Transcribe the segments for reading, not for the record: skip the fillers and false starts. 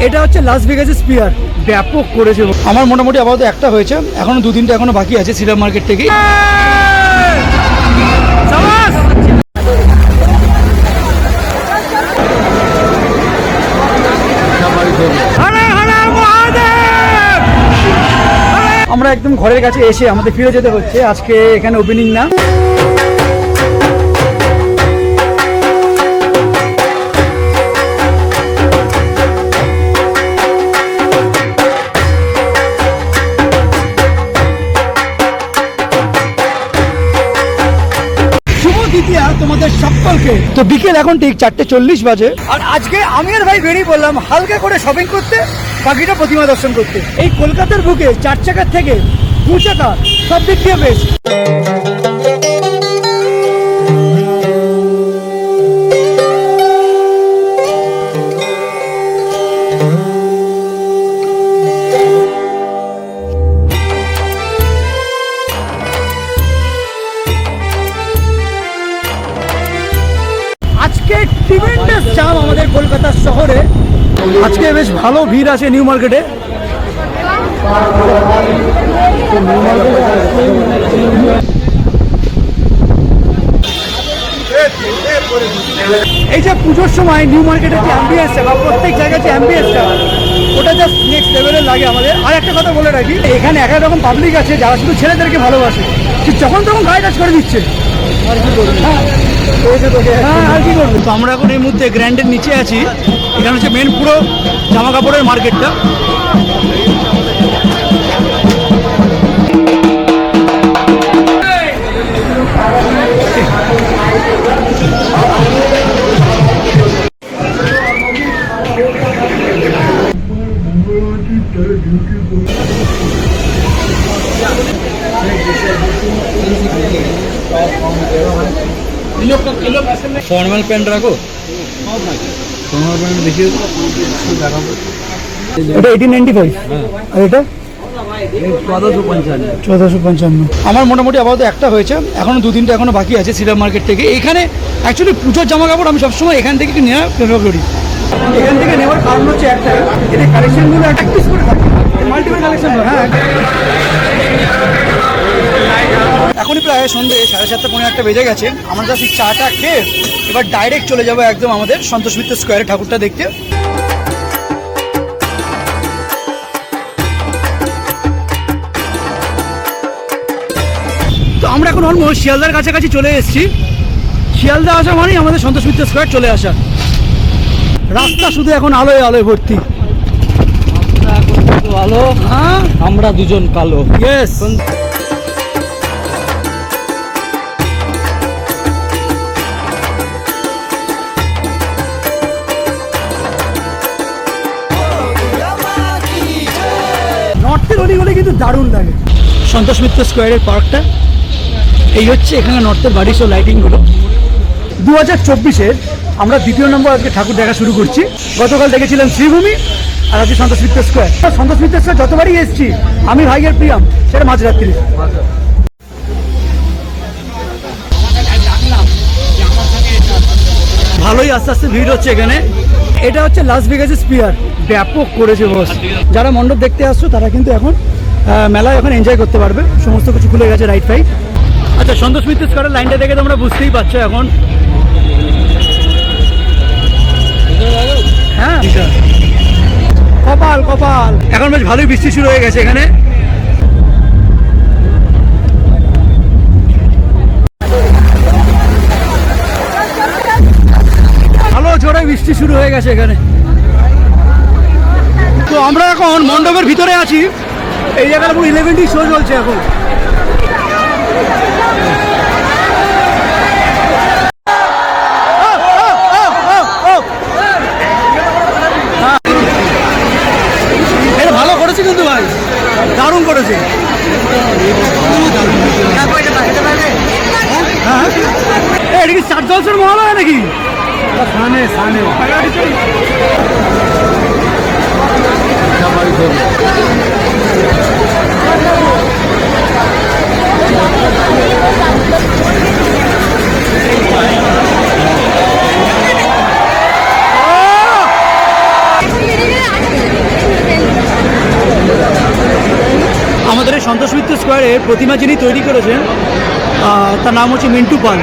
এটা হচ্ছে লাস ভেগাসের স্পিয়ার, ব্যাপক করেছে। আমার মোটামুটি আপাতত একটা হয়েছে, এখনো 2-3টা এখনো বাকি আছে সিরাপ মার্কেট থেকে। আমরা একদম ঘরের কাছে এসে আমাদের ফিরে যেতে হচ্ছে, আজকে এখানে ওপেনিং না। তোমাদের সকলকে তো বিকেল এখন ঠিক 4:40 বাজে, আর আজকে আমি আর ভাই বেরিয়ে বললাম হালকা করে শপিং করতে, বাকিটা প্রতিমা দর্শন করতে। এই কলকাতার বুকে 4 চাকার থেকে 2 চাকা সব দিক দিয়ে বেশ। ট্রিমেন্ডাস জাম আমাদের কলকাতা শহরে, আজকে বেশ ভালো ভিড় আছে নিউ মার্কেটে। এই যে পুজোর সময় নিউ মার্কেটের যে অ্যাম্বিয়েন্সটা বা প্রত্যেক জায়গায় যে অ্যাম্বিয়েন্সটা, ওটা জাস্ট নেক্সট লেভেলের লাগে আমাদের। আর একটা কথা বলে রাখি, এখানে এক এক রকম পাবলিক আছে যারা শুধু ছেলেদেরকে ভালোবাসে, যখন তখন গায়ে টাচ করে দিচ্ছে। আর কি করবো, আর কি করবো। তো আমরা এখন এই মুহূর্তে গ্র্যান্ডের নিচে আছি, এখানে হচ্ছে মেন পুরো জামা কাপড়ের মার্কেটটা। ফর্মাল প্যান্ট রাখো, ফর্মাল প্যান্ট দেখিয়ে এটা 1895, আর এটা 1455। আমার মোটামুটি আপাতত একটা হয়েছে, এখনো 2-3টা এখনো বাকি আছে সিরাপ মার্কেট থেকে। এখানে অ্যাকচুয়ালি পুজোর জামা কাপড় আমি সবসময় এখান থেকে নেওয়া প্রেফার করি। এখান থেকে নেওয়ার কারণ হচ্ছে একটাই, এদের কালেকশনগুলো একটা পিস করে থাকে, মাল্টিপল কালেকশন। হ্যাঁ, এখনই প্রায় সন্ধ্যে 7:30-8 বেজে গেছে। আমরা জাস্ট চাটা খেয়ে এবার ডাইরেক্ট চলে যাবো একদম আমাদের সন্তোষ মিত্র স্কোয়ারে ঠাকুরটা দেখতে। তো আমরা এখন অলমোস্ট শিয়ালদার কাছাকাছি চলে এসেছি। শিয়ালদা আসা মানেই আমাদের সন্তোষ মিত্র স্কোয়ার চলে আসা। রাস্তা শুধু এখন আলোয় আলোয় ভর্তি। আলো, হ্যাঁ, আমরা দুজন কালো। ইয়েস। নর্থের অলিগলি কিন্তু দারুণ লাগে। সন্তোষ মিত্র স্কোয়ারের পার্কটা এই হচ্ছে, এখানে নর্থের বাড়ি সব লাইটিংগুলো। 2024-এর আমরা 2য় নম্বর আজকে ঠাকুর দেখা শুরু করছি। গতকাল দেখেছিলাম শ্রীভূমি, আর আজকে সন্তোষ মিত্র স্কোয়ার। সন্তোষ মিত্র স্কোয়ার যতবারই এসেছি আমি ভাইয়ের প্রিয়াম, সেটা মাঝরাত্রি। ভালোই আস্তে আস্তে ভিড় হচ্ছে এখানে। এটা হচ্ছে লাস ভেগাসের স্পিয়ার, ব্যাপক করেছে বস। যারা মণ্ডপ দেখতে আসছো তারা কিন্তু এখন মেলায় এখন এনজয় করতে পারবে, সমস্ত কিছু খুলে গেছে, রাইট ফাইট। আচ্ছা, সন্তোষ মিত্র স্কোয়ারের লাইনটা দেখে তোমরা বুঝতেই পারছো এখন। হ্যাঁ, কপাল কপাল। এখন বেশ ভালোই বৃষ্টি শুরু হয়ে গেছে এখানে। ভালো জোরে বৃষ্টি শুরু হয়ে গেছে এখানে। তো আমরা এখন মণ্ডপের ভিতরে আছি। এই জায়গাটা পুরো 11D শো চলছে এখন। এটা ভালো করেছে কিন্তু ভাই, দারুণ করেছে। হ্যাঁ, এটা কি 4 জলসের মহালয়া নাকি? সানে সানে আমাদের এই সন্তোষ মিত্র স্কোয়ারে প্রতিমা যিনি তৈরি করেছেন তার নাম হচ্ছে মিন্টু পাল।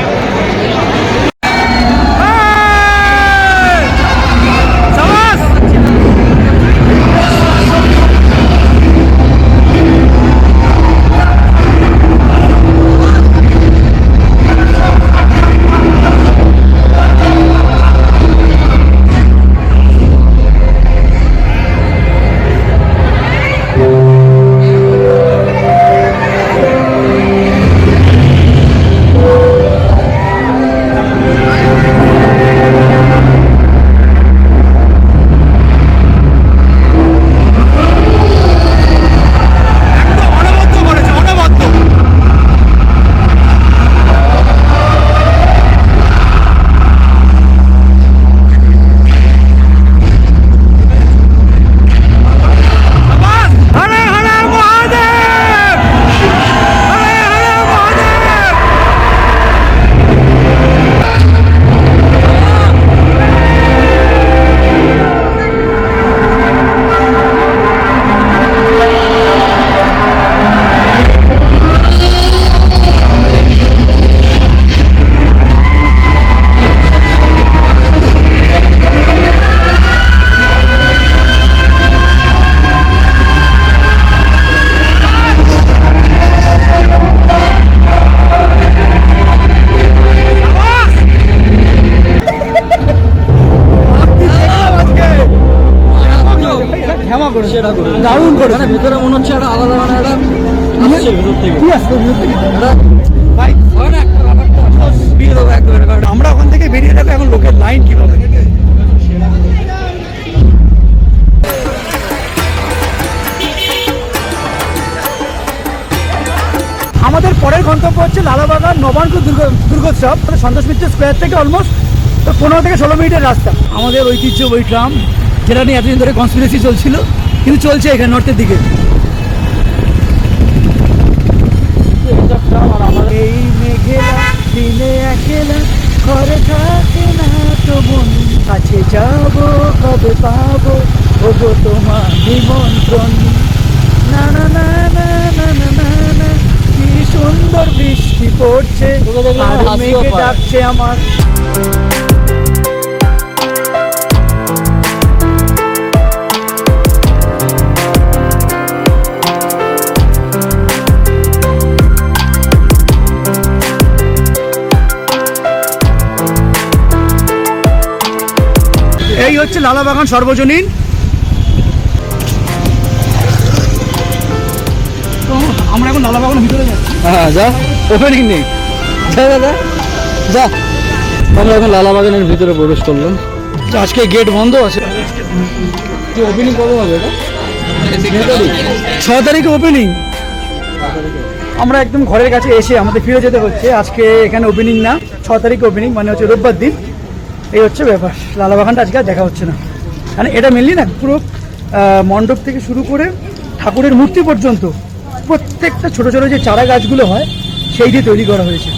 দারুণ করে ভিতরে মনে হচ্ছে একটা আলাদা মানে একটা আসছে ভিতর থেকে। কি আসছে ভিতর থেকে? আমরা ওখান থেকে বেরিয়ে যাবো। এখন লোকের লাইন কিভাবে? আমাদের পরের গন্তব্য হচ্ছে লালাবাগান নবাঙ্কুর দুর্গোৎসব। সন্তোষ মিত্র স্কোয়ার থেকে অলমোস্ট 15 থেকে 16 মিনিটের রাস্তা। আমাদের ঐতিহ্য ওই ট্রাম যেটা নিয়ে এতদিন ধরে কনস্পিরেসি চলছিল, কিন্তু চলছে এখানে নর্থের দিকে। এই মেঘেলা দিনে একলা ঘরে থাকে না তো মন, কাছে যাবো কবে পাবো ওগো তোমার নিমন্ত্রণ। না না না না না না না না, কি সুন্দর বৃষ্টি পড়ছে আর মেঘে ডাকছে আমার। এই হচ্ছে লালাবাগান সর্বজনীন। তো আমরা এখন লালাবাগানের ভিতরে যাচ্ছি। হ্যাঁ যা, ওপেনিং নেই, যা দাদা যা। আমরা এখন লালাবাগানের ভিতরে প্রবেশ করলাম। আজকে গেট বন্ধ আছে। ওপেনিং কবে হবে এটা? 6 তারিখে ওপেনিং। আমরা একদম ঘরের কাছে এসে আমাদের ফিরে যেতে হচ্ছে। আজকে এখানে ওপেনিং না, 6 তারিখে ওপেনিং, মানে হচ্ছে রোববার দিন। এই হচ্ছে ব্যাপার। লালাবাগানটা আজকে আর দেখা হচ্ছে না, মানে এটা মেনলি না পুরো মণ্ডপ থেকে শুরু করে ঠাকুরের মূর্তি পর্যন্ত প্রত্যেকটা ছোট ছোট যে চারা গাছগুলো হয় সেই দিয়ে তৈরি করা হয়েছে।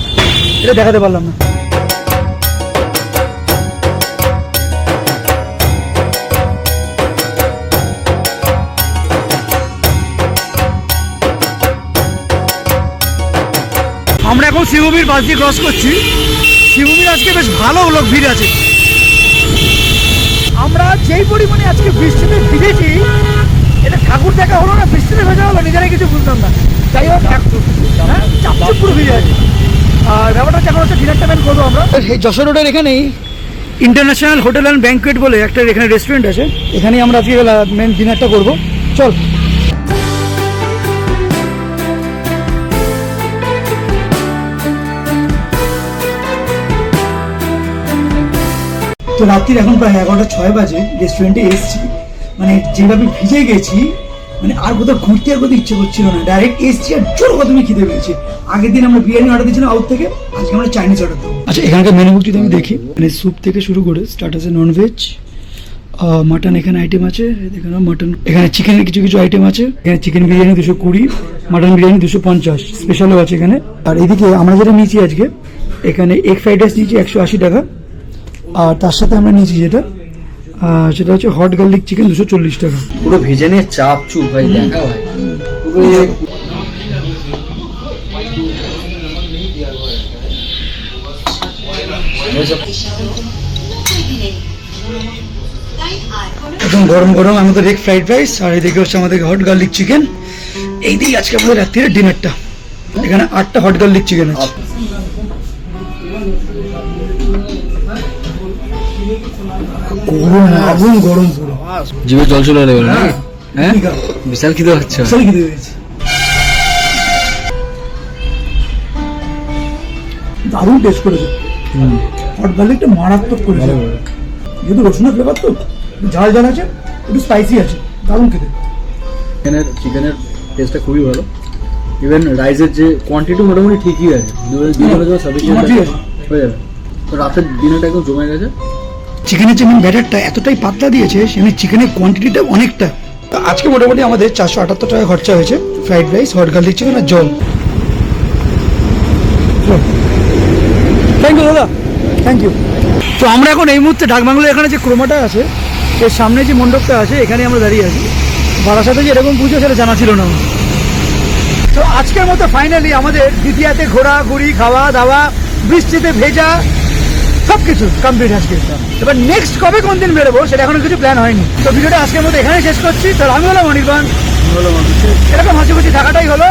এটা দেখাতে পারলাম না। আমরা এখন শিবভূমির পাশ দিয়ে ক্রস করছি। শিবভূমির আজকে বেশ ভালো লোক ভিড় আছে। আমরা যেই পরিমাণে আজকে বৃষ্টিতে ভিজেছি, এটা ঠাকুর দেখা হলো না বৃষ্টিতে ভেজা হলো, নিজেরাই কিছু বুঝলাম না। যাই হোক চাপচুপ পুরো ভিজে আছে। আর ব্যাপারটা হচ্ছে এখন হচ্ছে ডিনারটা প্ল্যান করবো আমরা এই যশোর রোডের এখানেই ইন্টারন্যাশনাল হোটেল অ্যান্ড ব্যাঙ্কুয়েট বলে একটা এখানে রেস্টুরেন্ট আছে, এখানেই আমরা আজকে মেন ডিনারটা করবো। চল। তো রাত্রির এখন প্রায় 11:06 বাজে। রেস্টুরেন্টে এসছি, মানে যেভাবে ভিজে গেছি, মানে আর কোথাও ঘুরতে আর কোথাও ইচ্ছে করছিল না। ডাইরেক্ট এসছি আর জোর কথা তুমি খিদে পেয়েছি। আগের দিন আমরা বিরিয়ানি অর্ডার দিয়েছিলাম আউট থেকে, আজকে আমরা চাইনিজ অর্ডার দেবো। আচ্ছা, এখানকার মেনু বুকটি আমি দেখি। মানে স্যুপ থেকে শুরু করে স্টার্টার্সে ননভেজ, মাটন এখানে আইটেম আছে, এখানে মাটন, এখানে চিকেনের কিছু কিছু আইটেম আছে। এখানে চিকেন বিরিয়ানি 220, মাটন বিরিয়ানি 250, স্পেশালও আছে এখানে। আর এদিকে আমরা যেটা নিয়েছি আজকে, এখানে এগ ফ্রাইড রাইস নিয়েছি 180 টাকা। আর তার সাথে আমরা নিয়েছি যেটা সেটা হচ্ছে হট গার্লিক চিকেন 240 টাকা। পুরো ভিজে নিয়ে চাপ চুপ ভাই দেখা হয় পুরো। একদম গরম গরম আমাদের এগ ফ্রাইড রাইস, আর এদিকে হচ্ছে আমাদের হট গার্লিক চিকেন। এই দিকে আজকে আমাদের রাত্রির ডিনারটা। এখানে 8টা হট গার্লিক চিকেন আছে। গরম, আগুন গরম পুরো। জিভে জল চলে এলো না? হ্যাঁ, বিশাল খিদে হচ্ছে। বিশাল খিদে পেয়েছে। দারুণ টেস্ট করেছে। হট গার্লিকটা মারাত্মক করেছে। যেহেতু রসুনের ফ্লেভার তো ঝাল ঝাল আছে, একটু স্পাইসি আছে, দারুণ খেতে। চিকেনের টেস্টটা খুবই ভালো। ইভেন রাইসের যে কোয়ান্টিটি মোটামুটি ঠিকই আছে, ঠিক আছে। হয়ে যাবে। তো রাতের ডিনারটা একদম জমে গেছে। চিকেনের যে মেন ব্যাটারটা এতটাই পাতলা দিয়েছে, সেখানে চিকেনের কোয়ান্টিটিটা অনেকটা। তো আজকে মোটামুটি আমাদের 478 টাকা খরচা হয়েছে, fried rice, hot garlic chicken আর জল। থ্যাংক ইউ দাদা, থ্যাংক ইউ। তো আমরা এখন এই মুহূর্তে ডাকবাংলোর এখানে যে ক্রোমাটা আছে, এর সামনে যে মণ্ডপটা আছে, এখানে আমরা দাঁড়িয়ে আছি। বারাসাতে যে এরকম পুজো সেটা জানা ছিল না আমার। তো আজকের মতো ফাইনালি আমাদের দ্বিতীয়াতে ঘোরাঘুরি, খাওয়া দাওয়া, বৃষ্টিতে ভেজা, সবকিছু কমপ্লিট আজকে। এবার নেক্সট কবে কোন দিন বেরোবো সেটা এখনো কিছু প্ল্যান হয়নি। তো ভিডিওটা আজকের মতো এখানে শেষ করছি। তাহলে আমি হলাম অনির্বাণ, এরকম হাসিখুশি থাকাটাই হলো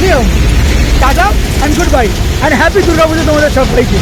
নিয়ম। Tata and good bye and happy Durga Puja তোমাদের সবাইকে।